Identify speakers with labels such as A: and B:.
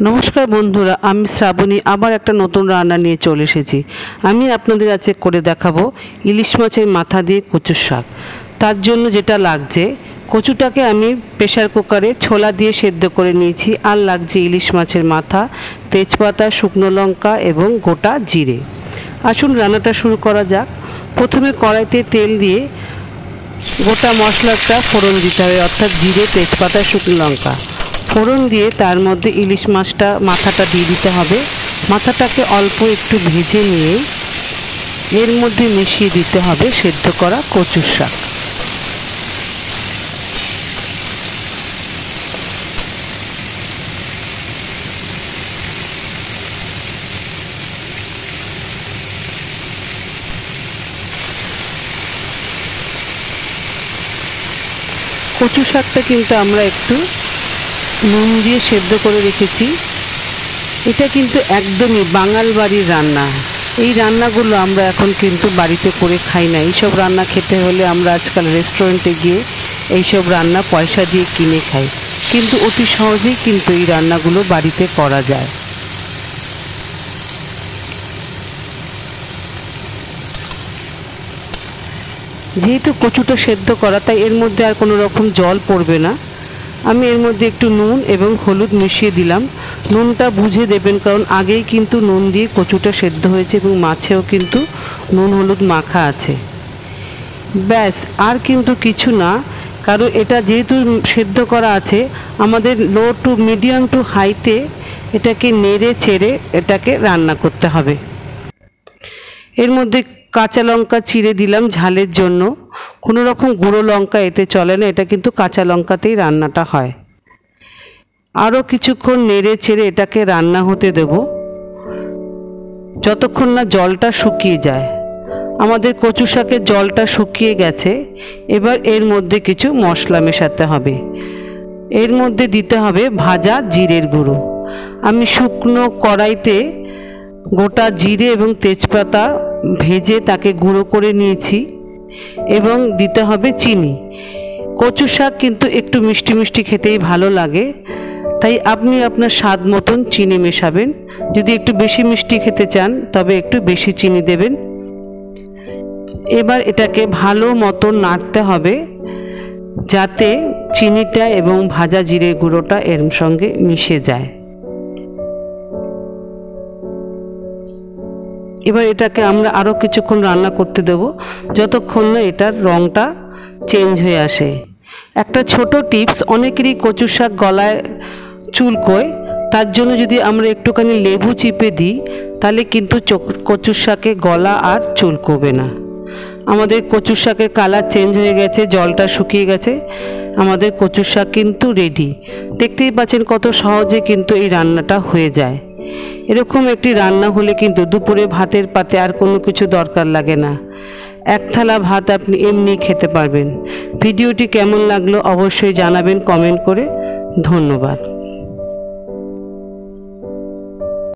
A: নমস্কার বন্ধুরা, আমি শ্রাবণী আবার একটা নতুন রান্না নিয়ে চলে এসেছি। আমি আপনাদের আজকে করে দেখাবো ইলিশ মাছের মাথা দিয়ে কচুর শাক। তার জন্য যেটা লাগছে, কচুটাকে আমি প্রেসার কুকারে ছোলা দিয়ে সেদ্ধ করে নিয়েছি। আর লাগছে ইলিশ মাছের মাথা, তেজপাতা, শুকনো লঙ্কা এবং গোটা জিরে। আসুন রান্নাটা শুরু করা যাক। প্রথমে কড়াইতে তেল দিয়ে গোটা মশলাটা ফোড়ন দিতে হবে, অর্থাৎ জিরে, তেজপাতা, শুকনো লঙ্কা ফোড়ন দিয়ে তার মধ্যে ইলিশ মাথাটা দিয়ে দিতে হবে। মাথাটাকে অল্প একটু ভেজে নিয়ে এর মধ্যে মিশিয়ে দিতে হবে সেদ্ধ করা কচুর শাক। কচু শাকটা কিন্তু আমরা একটু নুন দিয়ে সেদ্ধ করে রেখেছি। এটা কিন্তু একদমই বাঙাল বাড়ির রান্না। এই রান্নাগুলো আমরা এখন কিন্তু বাড়িতে করে খাই না। এইসব রান্না খেতে হলে আমরা আজকাল রেস্টুরেন্টে গিয়ে এইসব রান্না পয়সা দিয়ে কিনে খাই, কিন্তু অতি সহজেই কিন্তু এই রান্নাগুলো বাড়িতে করা যায়। যেহেতু কচুটা সেদ্ধ করা, তাই এর মধ্যে আর কোনো রকম জল পড়বে না। আমি এর মধ্যে একটু নুন এবং হলুদ মিশিয়ে দিলাম। নুনটা বুঝে দেবেন, কারণ আগেই কিন্তু নুন দিয়ে কচুটা সেদ্ধ হয়েছে এবং মাছেও কিন্তু নুন হলুদ মাখা আছে। ব্যাস, আর কিন্তু কিছু না, কারণ এটা যেহেতু সেদ্ধ করা আছে, আমাদের লো টু মিডিয়াম টু হাইতে এটাকে নেড়ে চেড়ে এটাকে রান্না করতে হবে। এর মধ্যে কাঁচা লঙ্কা চিড়ে দিলাম ঝালের জন্য। কোনো রকম গুঁড়ো লঙ্কা এতে চলে না, এটা কিন্তু কাঁচা লঙ্কাতেই রান্নাটা হয়। আরও কিছুক্ষণ নেড়ে চেড়ে এটাকে রান্না হতে দেব, যতক্ষণ না জলটা শুকিয়ে যায়। আমাদের কচু শাকের জলটা শুকিয়ে গেছে। এবার এর মধ্যে কিছু মশলা মেশাতে হবে। এর মধ্যে দিতে হবে ভাজা জিরের গুঁড়ো। আমি শুকনো কড়াইতে গোটা জিরে এবং তেজপাতা ভেজে তাকে গুঁড়ো করে নিয়েছি। এবং দিতে হবে চিনি। কচু শাক কিন্তু একটু মিষ্টি মিষ্টি খেতেই ভালো লাগে, তাই আপনি আপনার স্বাদ মতন চিনি মেশাবেন। যদি একটু বেশি মিষ্টি খেতে চান তবে একটু বেশি চিনি দেবেন। এবার এটাকে ভালো মতন নাড়তে হবে, যাতে চিনিটা এবং ভাজা জিরে গুঁড়োটা এর সঙ্গে মিশে যায়। এবার এটাকে আমরা আরও কিছুক্ষণ রান্না করতে দেব, যতক্ষণ না এটার রঙটা চেঞ্জ হয়ে আসে। একটা ছোট টিপস, অনেকেরই কচু শাক গলায় চুলকোয়, তার জন্য যদি আমরা একটুখানি লেবু চিপে দিই তাহলে কিন্তু কচু শাকে গলা আর চুলকোবে না। আমাদের কচু শাকের কালার চেঞ্জ হয়ে গেছে, জলটা শুকিয়ে গেছে। আমাদের কচু শাক কিন্তু রেডি। দেখতেই পাচ্ছেন কত সহজে কিন্তু এই রান্নাটা হয়ে যায়। এরকম একটি রান্না হলে কিন্তু দুপুরে ভাতের পাতে আর কোনো কিছু দরকার লাগে না। এক থালা ভাত আপনি এমনি খেতে পারবেন। ভিডিওটি কেমন লাগলো অবশ্যই জানাবেন কমেন্ট করে। ধন্যবাদ।